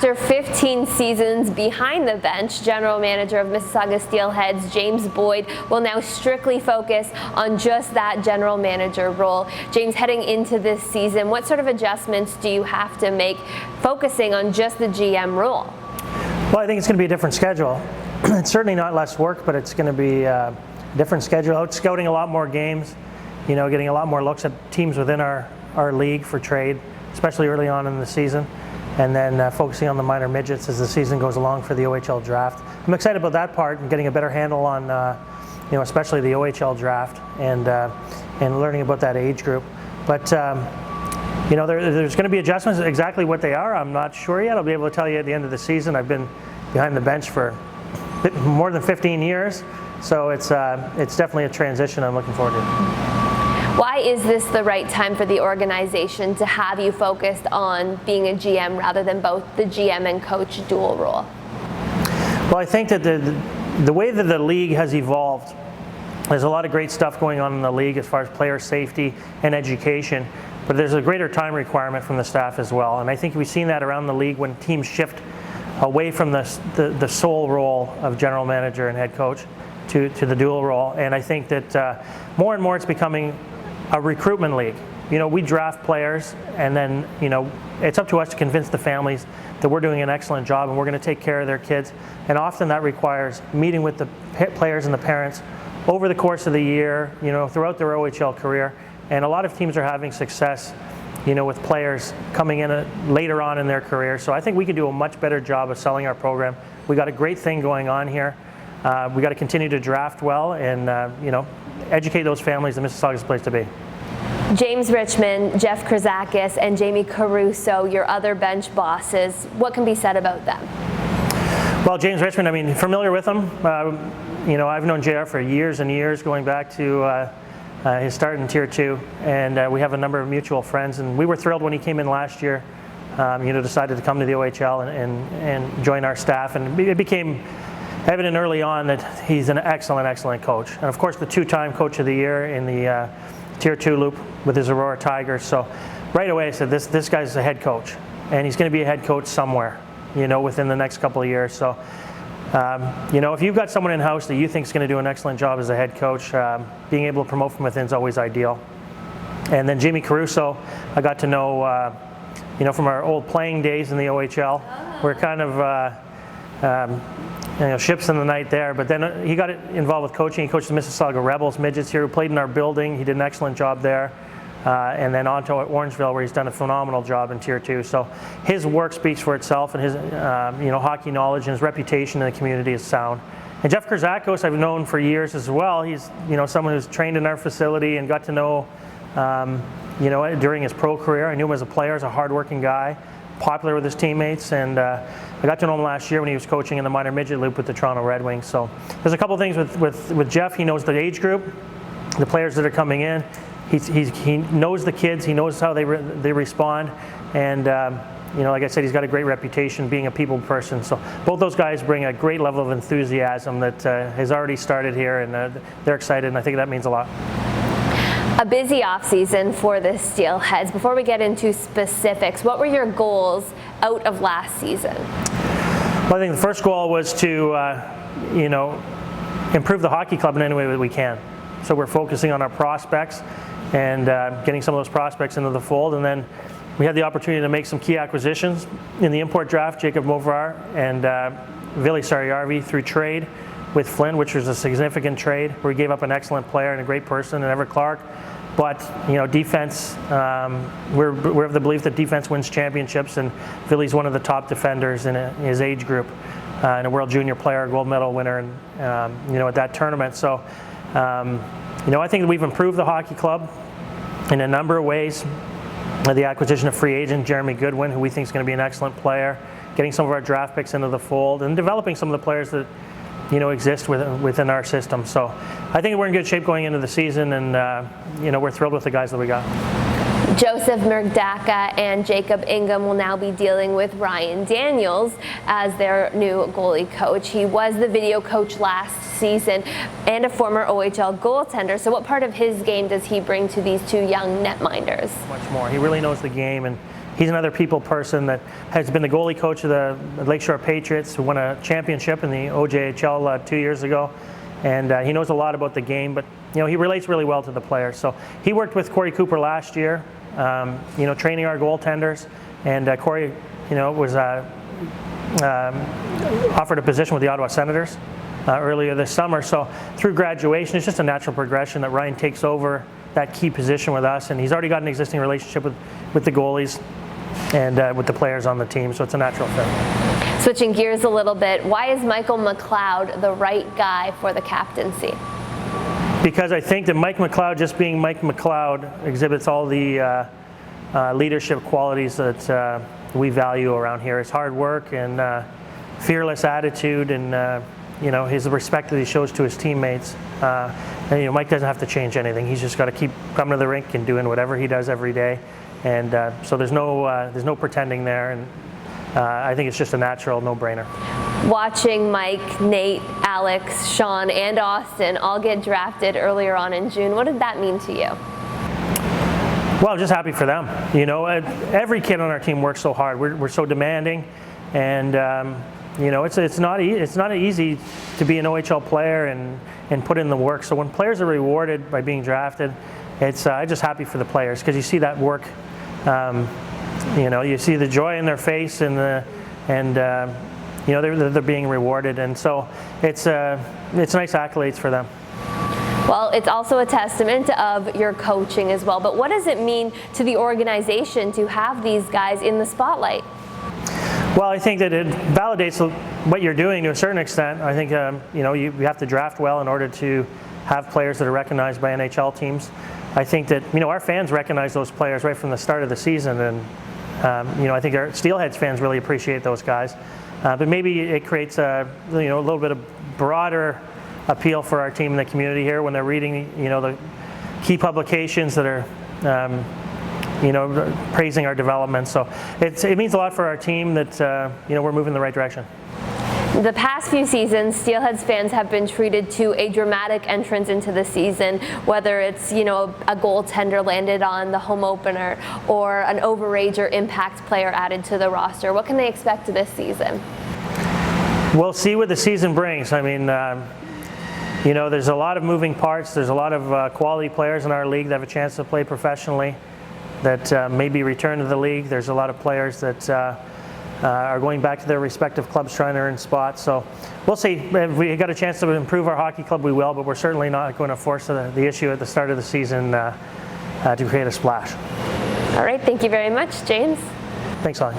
After 15 seasons behind the bench, general manager of Mississauga Steelheads, James Boyd, will now strictly focus on just that general manager role. James, heading into this season, what sort of adjustments do you have to make focusing on just the GM role? Well, I think it's going to be a different schedule. It's certainly not less work, but it's going to be a different schedule. Out scouting a lot more games, getting a lot more looks at teams within our league for trade, especially early on in the season. And then focusing on the minor midgets as the season goes along for the OHL draft. I'm excited about that part and getting a better handle on, especially the OHL draft and learning about that age group. But there's going to be adjustments. Exactly what they are, I'm not sure yet. I'll be able to tell you at the end of the season. I've been behind the bench for more than 15 years, so it's definitely a transition I'm looking forward to. Why is this the right time for the organization to have you focused on being a GM rather than both the GM and coach dual role? Well, I think that the way that the league has evolved, there's a lot of great stuff going on in the league as far as player safety and education, but there's a greater time requirement from the staff as well. And I think we've seen that around the league when teams shift away from the sole role of general manager and head coach to the dual role. And I think that more and more it's becoming a recruitment league. We draft players, and then it's up to us to convince the families that we're doing an excellent job and we're going to take care of their kids. And often that requires meeting with the players and the parents over the course of the year, throughout their OHL career. And a lot of teams are having success, with players coming in later on in their career. So I think we could do a much better job of selling our program. We got a great thing going on here. We got to continue to draft well and educate those families. The Mississauga's the place to be. James Richmond, Jeff Krizakis, and Jamie Caruso, your other bench bosses, what can be said about them? Well, James Richmond, familiar with him. I've known JR for years and years, going back to his start in Tier 2, and we have a number of mutual friends, and we were thrilled when he came in last year, decided to come to the OHL and join our staff, and it became evident early on that he's an excellent coach. And of course, the two-time Coach of the Year in the Tier 2 loop with his Aurora Tigers. So right away I said, this guy's a head coach, and he's going to be a head coach somewhere, within the next couple of years. So, if you've got someone in-house that you think is going to do an excellent job as a head coach, being able to promote from within is always ideal. And then Jamie Caruso, I got to know, from our old playing days in the OHL. We're kind of ships in the night there, but then he got involved with coaching. He coached the Mississauga Rebels midgets here, who played in our building. He did an excellent job there, and then on to Orangeville, where he's done a phenomenal job in Tier 2. So his work speaks for itself, and his hockey knowledge and his reputation in the community is sound. And Jeff Krizakis I've known for years as well. He's someone who's trained in our facility and got to know during his pro career. I knew him as a player, as a hardworking guy, popular with his teammates, and I got to know him last year when he was coaching in the minor midget loop with the Toronto Red Wings. So there's a couple things with Jeff. He knows the age group, the players that are coming in. He knows the kids. He knows how they respond, and like I said, he's got a great reputation being a people person. So both those guys bring a great level of enthusiasm that has already started here, and they're excited, and I think that means a lot. A busy offseason for the Steelheads. Before we get into specifics, what were your goals out of last season? Well, I think the first goal was to, improve the hockey club in any way that we can. So we're focusing on our prospects and getting some of those prospects into the fold. And then we had the opportunity to make some key acquisitions in the import draft, Jacob Movar and Vili Sarjärvi through trade with Flynn, which was a significant trade where we gave up an excellent player and a great person in Everett Clark. But defense, we're of the belief that defense wins championships, and Vili's one of the top defenders in his age group, and a World Junior player, gold medal winner, and at that tournament. So, I think that we've improved the hockey club in a number of ways. The acquisition of free agent Jeremy Goodwin, who we think is going to be an excellent player, getting some of our draft picks into the fold, and developing some of the players that exist within our system. So I think we're in good shape going into the season, and we're thrilled with the guys that we got. Joseph Merdaka and Jacob Ingham will now be dealing with Ryan Daniels as their new goalie coach. He was the video coach last season and a former OHL goaltender. So what part of his game does he bring to these two young netminders? Much more. He really knows the game, and He's another people person that has been the goalie coach of the Lakeshore Patriots, who won a championship in the OJHL 2 years ago. And he knows a lot about the game, but he relates really well to the players. So he worked with Corey Cooper last year, training our goaltenders. And Corey, was offered a position with the Ottawa Senators earlier this summer. So through graduation, it's just a natural progression that Ryan takes over that key position with us, and he's already got an existing relationship with the goalies and with the players on the team, so it's a natural fit. Switching gears a little bit, why is Michael McLeod the right guy for the captaincy? Because I think that Mike McLeod, just being Mike McLeod, exhibits all the leadership qualities that we value around here. His hard work and fearless attitude, and his respect that he shows to his teammates. And Mike doesn't have to change anything. He's just got to keep coming to the rink and doing whatever he does every day. And so there's no pretending there. And I think it's just a natural no-brainer. Watching Mike, Nate, Alex, Sean, and Austin all get drafted earlier on in June, what did that mean to you? Well, just happy for them. Every kid on our team works so hard. We're so demanding, and it's not easy to be an OHL player and put in the work. So when players are rewarded by being drafted, I'm just happy for the players, because you see that work. You see the joy in their face, and they're being rewarded, and so it's nice accolades for them. Well, it's also a testament of your coaching as well. But what does it mean to the organization to have these guys in the spotlight? Well, I think that it validates what you're doing to a certain extent. I think you have to draft well in order to have players that are recognized by NHL teams. I think that our fans recognize those players right from the start of the season, and I think our Steelheads fans really appreciate those guys. But maybe it creates a little bit of broader appeal for our team in the community here when they're reading the key publications that are praising our development. So it means a lot for our team that we're moving in the right direction. The past few seasons, Steelheads fans have been treated to a dramatic entrance into the season, whether it's a goaltender landed on the home opener or an overage or impact player added to the roster. What can they expect this season? We'll see what the season brings. I mean, there's a lot of moving parts. There's a lot of quality players in our league that have a chance to play professionally that maybe return to the league. There's a lot of players that are going back to their respective clubs trying to earn spots. So we'll see. If we got a chance to improve our hockey club, we will, but we're certainly not going to force the issue at the start of the season to create a splash. All right. Thank you very much, James. Thanks, Holly.